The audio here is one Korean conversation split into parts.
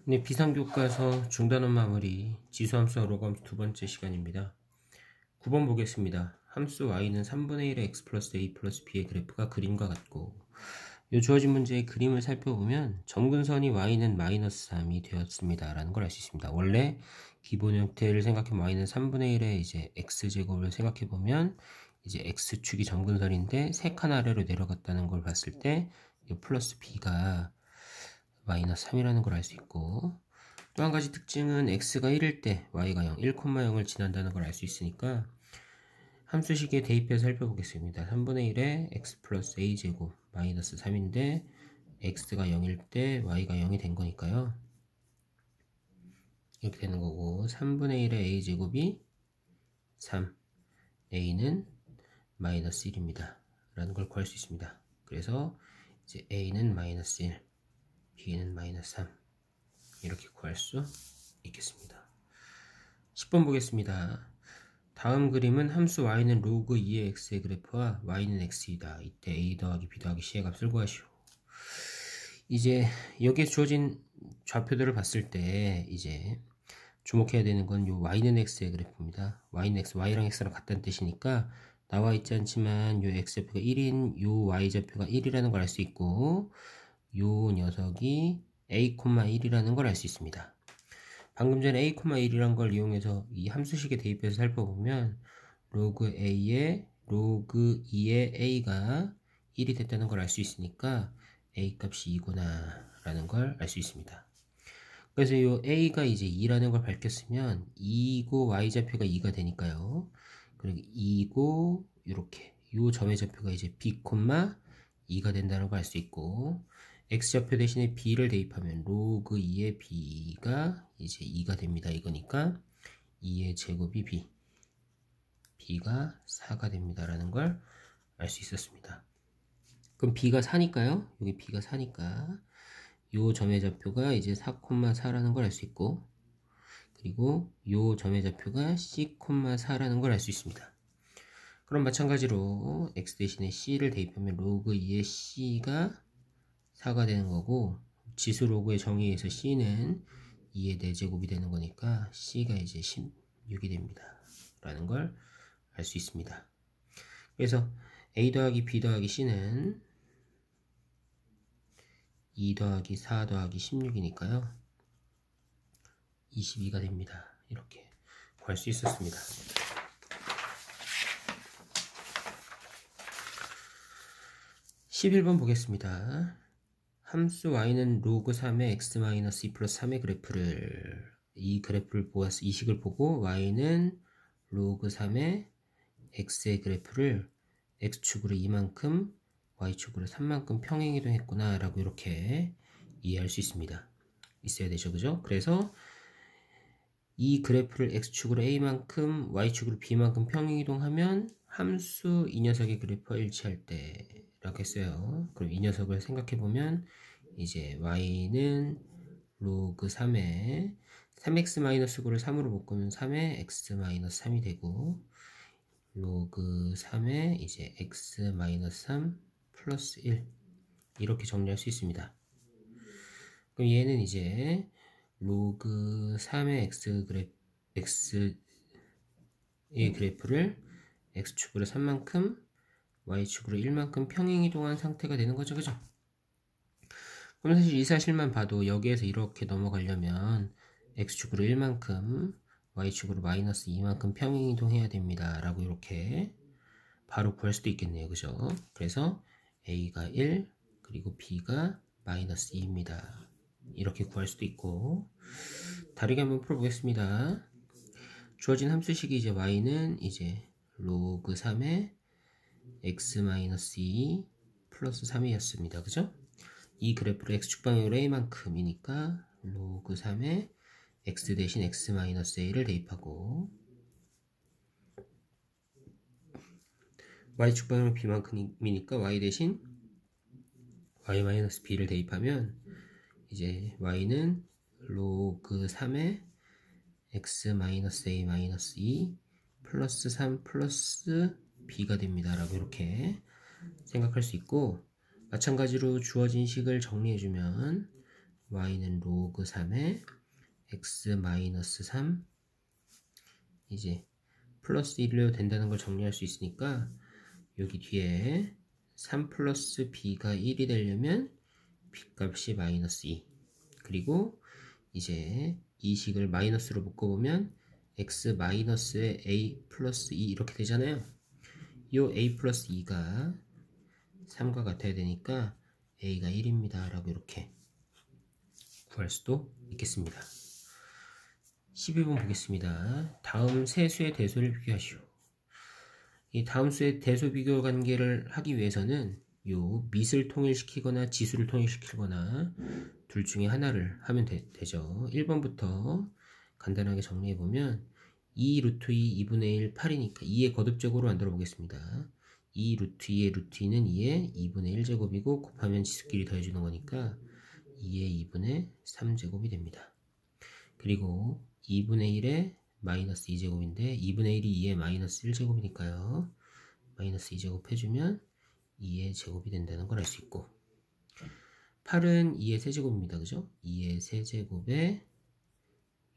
네, 비상교과서 중단원 마무리 지수함수와 로그함수 두 번째 시간입니다. 9번 보겠습니다. 함수 y는 3분의 1의 x 플러스 a 플러스 b의 그래프가 그림과 같고 이 주어진 문제의 그림을 살펴보면 점근선이 y는 마이너스 3이 되었습니다 라는 걸 알 수 있습니다. 원래 기본 형태를 생각해보면 y는 3분의 1의 이제 x제곱을 생각해보면 이제 x축이 점근선인데 3칸 아래로 내려갔다는 걸 봤을 때 이 플러스 b가 마이너스 3이라는 걸 알 수 있고, 또 한 가지 특징은 x가 1일 때 y가 0, 1,0을 지난다는 걸 알 수 있으니까 함수식에 대입해서 살펴보겠습니다. 3분의 1에 x 플러스 a제곱 마이너스 3인데 x가 0일 때 y가 0이 된 거니까요. 이렇게 되는 거고, 3분의 1의 a제곱이 3, a는 마이너스 1입니다 라는 걸 구할 수 있습니다. 그래서 이제 a는 마이너스 1, b는 마이너스 3 이렇게 구할 수 있겠습니다. 10번 보겠습니다. 다음 그림은 함수 y는 로그 2의 x의 그래프와 y는 x이다. 이때 a 더하기 b 더하기 c의 값을 구하시오. 이제 여기에 주어진 좌표들을 봤을 때 이제 주목해야 되는 건 요 y는 x의 그래프입니다. y는 x, y랑 x랑 같다는 뜻이니까 나와 있지 않지만 요 x좌표가 1인 요 y좌표가 1이라는 걸 알 수 있고, 요 녀석이 a,1이라는 걸 알 수 있습니다. 방금 전에 a,1이란 걸 이용해서 이 함수식에 대입해서 살펴보면 로그 a에 로그 2의 a가 1이 됐다는 걸 알 수 있으니까 a 값이 2구나 라는 걸 알 수 있습니다. 그래서 이 a가 이제 2라는 걸 밝혔으면 2고 y좌표가 2가 되니까요. 그리고 2고 이렇게 이 점의 좌표가 이제 b, 2가 된다는 걸 알 수 있고, x좌표 대신에 b를 대입하면 로그 2의 b가 이제 2가 됩니다. 이거니까 2의 제곱이 b가 4가 됩니다 라는 걸 알 수 있었습니다. 그럼 b가 4니까요. 여기 b가 4니까 요 점의 좌표가 이제 4,4라는 걸 알 수 있고, 그리고 요 점의 좌표가 c,4라는 걸 알 수 있습니다. 그럼 마찬가지로 x 대신에 c를 대입하면 로그 2의 c가 4가 되는 거고, 지수 로그의 정의에서 c는 2의 4제곱이 되는 거니까 c가 이제 16이 됩니다 라는 걸 알 수 있습니다. 그래서 a 더하기 b 더하기 c는 2 더하기 4 더하기 16이니까요 22가 됩니다. 이렇게 구할 수 있었습니다. 11번 보겠습니다. 함수 y는 로그 3의 x-2 플러스 3의 그래프를, 이 그래프를 보았어, 이 식을 보고 y는 로그 3의 x의 그래프를 x축으로 2만큼 y축으로 3만큼 평행이동했구나 라고 이렇게 이해할 수 있습니다. 있어야 되죠, 그죠? 그래서 이 그래프를 x축으로 a만큼 y축으로 b만큼 평행이동하면 함수 이 녀석의 그래프와 일치할 때 라고 했어요. 그럼 이 녀석을 생각해보면 이제 y는 로그 3에 3x-9를 3으로 바꾸면 3에 x-3이 되고, 로그 3에 이제 x-3 플러스 1 이렇게 정리할 수 있습니다. 그럼 얘는 이제 로그 3의 x의 그래프를 x축으로 3만큼 y축으로 1만큼 평행이동한 상태가 되는 거죠, 그죠? 그럼 사실 이 사실만 봐도 여기에서 이렇게 넘어가려면 x축으로 1만큼 y축으로 마이너스 2만큼 평행이동해야 됩니다 라고 이렇게 바로 구할 수도 있겠네요, 그죠? 그래서 a가 1 그리고 b가 마이너스 2입니다 이렇게 구할 수도 있고, 다르게 한번 풀어보겠습니다. 주어진 함수식이 이제 y는 이제 로그 3의 x-2 플러스 3이었습니다. 그죠? 이 그래프를 x축 방향으로 a만큼이니까 로그 3의 x 대신 x-a를 대입하고, y축 방향으로 b만큼이니까 y 대신 y-b를 대입하면 이제 y는 로그 3의 x-a-2 플러스 3 플러스 b가 됩니다 라고 이렇게 생각할 수 있고, 마찬가지로 주어진 식을 정리해주면 y는 로그 3에 x 마이너스 3 이제 플러스 1로 된다는 걸 정리할 수 있으니까 여기 뒤에 3 플러스 b가 1이 되려면 b 값이 마이너스 2 그리고 이제 이 식을 마이너스로 묶어보면 x 마이너스에 a 플러스 2 이렇게 되잖아요. 이 a 플러스 2가 3과 같아야 되니까 a가 1입니다 라고 이렇게 구할 수도 있겠습니다. 12번 보겠습니다. 다음 세 수의 대소를 비교하시오. 이 다음 수의 대소 비교 관계를 하기 위해서는 요 밑을 통일시키거나 지수를 통일시키거나 둘 중에 하나를 하면 되죠. 1번부터 간단하게 정리해보면 2 루트 2 2분의 1 8이니까 2의 거듭적으로 만들어 보겠습니다. 2 루트 2의 루트 2는 2의 2분의 1제곱이고 곱하면 지수끼리 더해주는 거니까 2의 2분의 3제곱이 됩니다. 그리고 2분의 1의 마이너스 2제곱인데 2분의 1이 2의 마이너스 1제곱이니까요. 마이너스 2제곱 해주면 2의 제곱이 된다는 걸 알 수 있고 8은 2의 세제곱입니다. 그죠? 2의 세제곱에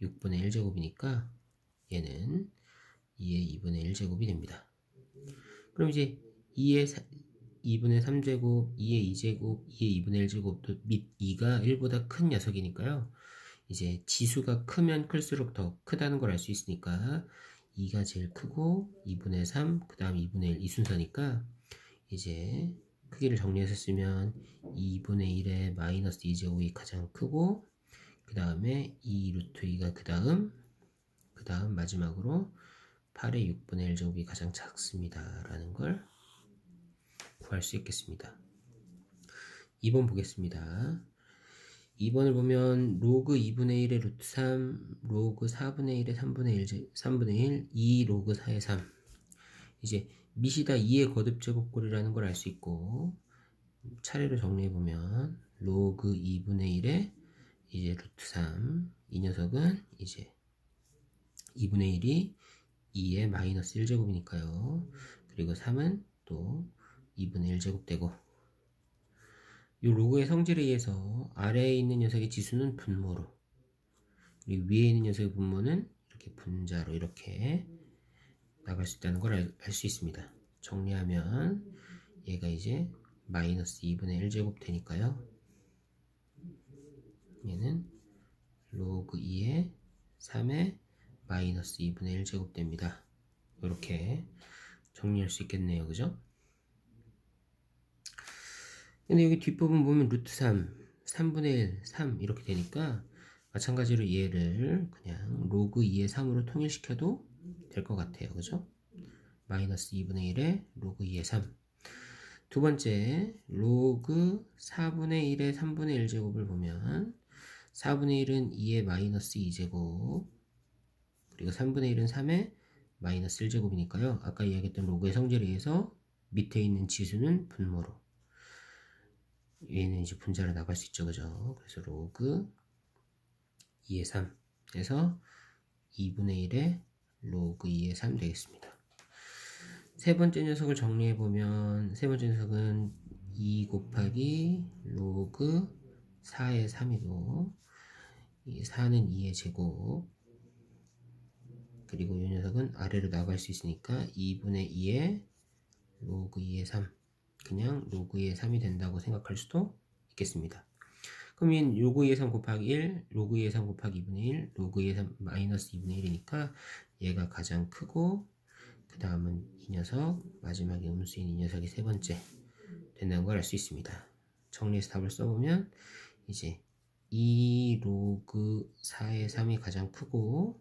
6분의 1제곱이니까 얘는 2의 2분의 1제곱이 됩니다. 그럼 이제 2분의 3제곱, 2의 2제곱, 2의 2분의 1제곱도 밑 2가 1보다 큰 녀석이니까요. 이제 지수가 크면 클수록 더 크다는 걸 알 수 있으니까 2가 제일 크고 2분의 3, 그 다음 2분의 1 이 순서니까 이제 크기를 정리해서 쓰면 2분의 1의 마이너스 2제곱이 가장 크고 그 다음에 2 루트 2가 그 다음 마지막으로 8의 6분의 1제곱이 가장 작습니다 라는 걸 구할 수 있겠습니다. 2번 보겠습니다. 2번을 보면 로그 2분의 1의 루트 3, 로그 4분의 1의 3분의 1, 2 로그 4의 3 이제 밑이 다 2의 거듭제곱꼴이라는 걸 알 수 있고 차례로 정리해보면 로그 2분의 1의 이제 루트 3 이 녀석은 이제 2분의 1이 2의 마이너스 1제곱이니까요. 그리고 3은 또 2분의 1제곱 되고 이 로그의 성질에 의해서 아래에 있는 녀석의 지수는 분모로 그리고 위에 있는 녀석의 분모는 이렇게 분자로 이렇게 나갈 수 있다는 걸 알 수 있습니다. 정리하면 얘가 이제 마이너스 2분의 1제곱 되니까요. 얘는 로그 2의 3의 마이너스 2분의 1제곱 됩니다. 이렇게 정리할 수 있겠네요. 그죠? 근데 여기 뒷부분 보면 루트 3, 3분의 1, 3 이렇게 되니까 마찬가지로 얘를 그냥 로그 2의 3으로 통일시켜도 될 것 같아요. 그죠? 마이너스 2분의 1에 로그 2의 3. 두 번째, 로그 4분의 1의 3분의 1제곱을 보면 4분의 1은 2의 마이너스 2제곱 그리고 3분의 1은 3의 마이너스 1제곱이니까요. 아까 이야기했던 로그의 성질에 의해서 밑에 있는 지수는 분모로 얘는 이제 분자로 나갈 수 있죠. 그죠? 그래서 로그 2의 3 해서 2분의 1에 로그 2의 3 되겠습니다. 세 번째 녀석을 정리해보면 세 번째 녀석은 2 곱하기 로그 4의 3이고 이 4는 2의 제곱 그리고 이 녀석은 아래로 나갈 수 있으니까 2분의 2의 로그 2의 3 그냥 로그 2의 3이 된다고 생각할 수도 있겠습니다. 그럼 이 로그 2의 3 곱하기 1, 로그 2의 3 곱하기 2분의 1, 로그 2의 3 마이너스 2분의 1이니까 얘가 가장 크고 그 다음은 이 녀석, 마지막에 음수인 이 녀석이 세 번째 된다는 걸 알 수 있습니다. 정리해서 답을 써보면 이제 2 로그 4의 3이 가장 크고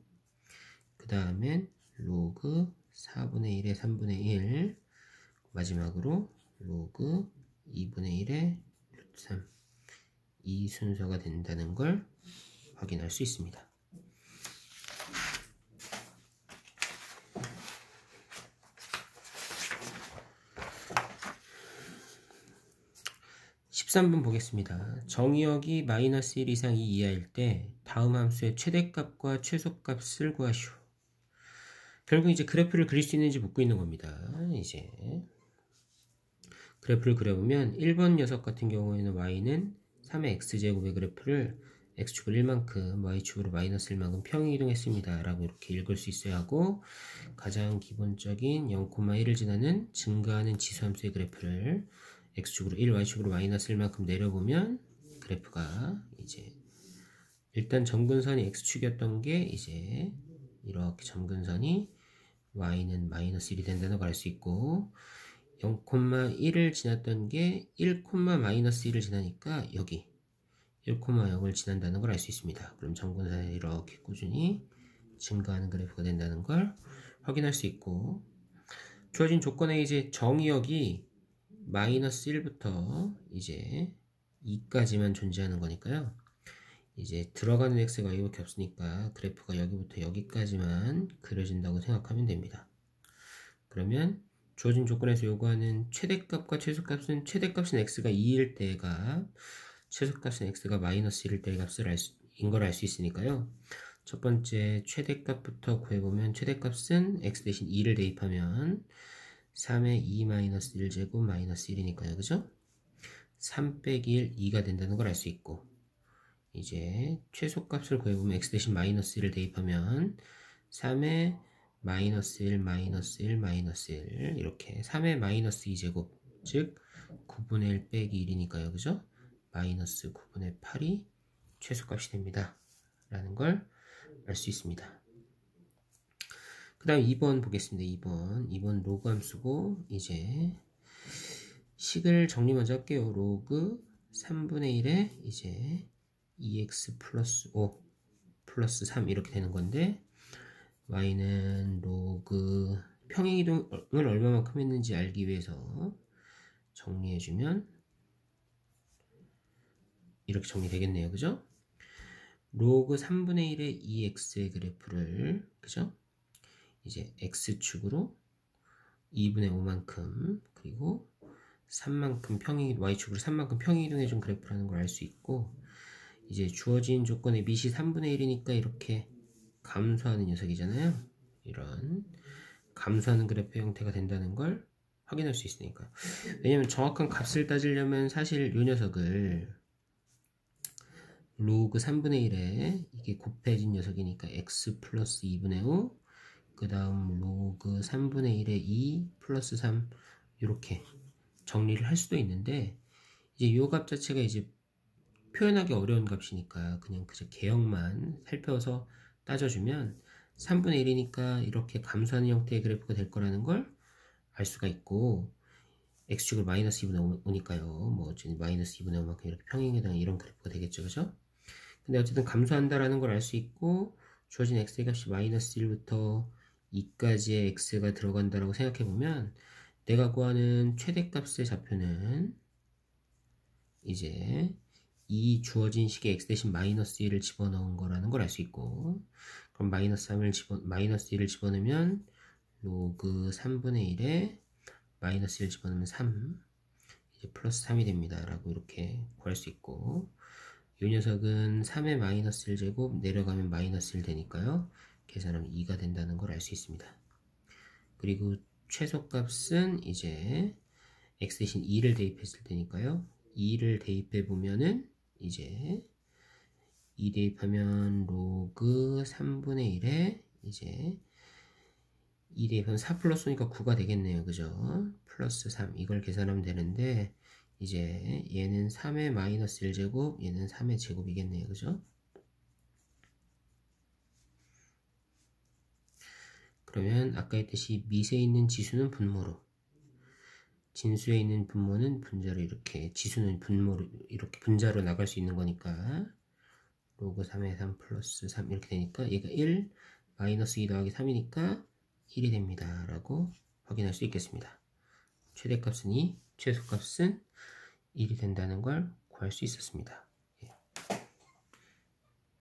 그 다음엔 로그 4분의 1의 3분의 1 마지막으로 로그 2분의 1의 루트 3 이 순서가 된다는 걸 확인할 수 있습니다. 13번 보겠습니다. 정의역이 마이너스 1 이상이 이하일 때 다음 함수의 최대값과 최소값을 구하시오. 결국 이제 그래프를 그릴 수 있는지 묻고 있는 겁니다. 이제 그래프를 그려보면 1번 녀석 같은 경우에는 y는 3의 x제곱의 그래프를 x축으로 1만큼 y축으로 마이너스 1만큼 평행이동했습니다 라고 이렇게 읽을 수 있어야 하고, 가장 기본적인 0,1을 지나는 증가하는 지수함수의 그래프를 x축으로 1, y축으로 마이너스 1만큼 내려보면 그래프가 이제 일단 점근선이 x축이었던 게 이제 이렇게 점근선이 y는 마이너스 1이 된다는 걸 알 수 있고, 0,1을 지났던 게 1, 마이너스 1을 지나니까 여기 1,0을 지난다는 걸 알 수 있습니다. 그럼 점근선이 이렇게 꾸준히 증가하는 그래프가 된다는 걸 확인할 수 있고, 주어진 조건에 이제 정의역이 마이너스 1부터 이제 2까지만 존재하는 거니까요. 이제 들어가는 x가 y밖에 없으니까 그래프가 여기부터 여기까지만 그려진다고 생각하면 됩니다. 그러면 주어진 조건에서 요구하는 최대값과 최소값은, 최대값은 x가 2일 때의 값, 최소값은 x가 마이너스 1일 때의 값을 인 걸 알 수 있으니까요. 첫 번째 최대값부터 구해보면, 최대값은 x 대신 2를 대입하면 3의 2 마이너스 1제곱 마이너스 1이니까요. 그죠? 3 빼기 1, 2가 된다는 걸 알 수 있고, 이제 최소값을 구해보면 x 대신 마이너스 1을 대입하면 3의 마이너스 1, 마이너스 1, 마이너스 1 이렇게 3의 마이너스 2제곱, 즉 9분의 1 빼기 1이니까요. 그죠? 마이너스 9분의 8이 최소값이 됩니다 라는 걸 알 수 있습니다. 그 다음 2번 보겠습니다. 2번 로그 함수고, 이제 식을 정리 먼저 할게요. 로그 3분의 1에 이제 2x 플러스 5 플러스 3 이렇게 되는 건데, y는 로그 평행이동을 얼마만큼 했는지 알기 위해서 정리해주면 이렇게 정리되겠네요. 그죠? 로그 3분의 1의 2x의 그래프를, 그죠? 이제 x축으로 2분의 5만큼, 그리고 3만큼 y축으로 3만큼 평행이동해준 그래프라는 걸 알 수 있고, 이제 주어진 조건의 밑이 3분의 1이니까 이렇게 감소하는 녀석이잖아요. 이런 감소하는 그래프 형태가 된다는 걸 확인할 수 있으니까. 왜냐면 정확한 값을 따지려면 사실 이 녀석을 로그 3분의 1에 이게 곱해진 녀석이니까 x 플러스 2분의 5, 그 다음 로그 3분의 1에 2 플러스 3 이렇게 정리를 할 수도 있는데, 이제 이 값 자체가 이제 표현하기 어려운 값이니까 그냥 개형만 살펴서 따져주면 3분의 1이니까 이렇게 감소하는 형태의 그래프가 될 거라는 걸 알 수가 있고, x축을 마이너스 2분의 5니까요. 뭐 마이너스 2분의 5만큼 이렇게 평행에다가 이런 그래프가 되겠죠. 그죠? 근데 어쨌든 감소한다라는 걸 알 수 있고, 주어진 x의 값이 마이너스 1부터 2까지의 x가 들어간다라고 생각해보면, 내가 구하는 최대값의 좌표는 이제 이 주어진 식에 x 대신 마이너스 1을 집어넣은 거라는 걸 알 수 있고, 그럼 마이너스 1을 집어넣으면 로그 3분의 1에 마이너스 1 집어넣으면 3, 이제 플러스 3이 됩니다 라고 이렇게 구할 수 있고, 이 녀석은 3의 마이너스 1제곱 내려가면 마이너스 1 되니까요. 계산하면 2가 된다는 걸 알 수 있습니다. 그리고 최소값은 이제 x 대신 2를 대입했을 테니까요. 2를 대입해 보면은 이제 2 대입하면 로그 3분의 1에 이제 2 대입하면 4 플러스 5니까 9가 되겠네요. 그죠? 플러스 3 이걸 계산하면 되는데, 이제 얘는 3의 마이너스 1제곱, 얘는 3의 제곱이겠네요. 그죠? 그러면 아까 했듯이 밑에 있는 지수는 분모로, 진수에 있는 분모는 분자로, 이렇게 지수는 분모로 이렇게 분자로 나갈 수 있는 거니까 로그 3의 3 플러스 3 이렇게 되니까 얘가 1 마이너스 2 더하기 3이니까 1이 됩니다 라고 확인할 수 있겠습니다. 최대값은 2, 최소값은 1이 된다는 걸 구할 수 있었습니다.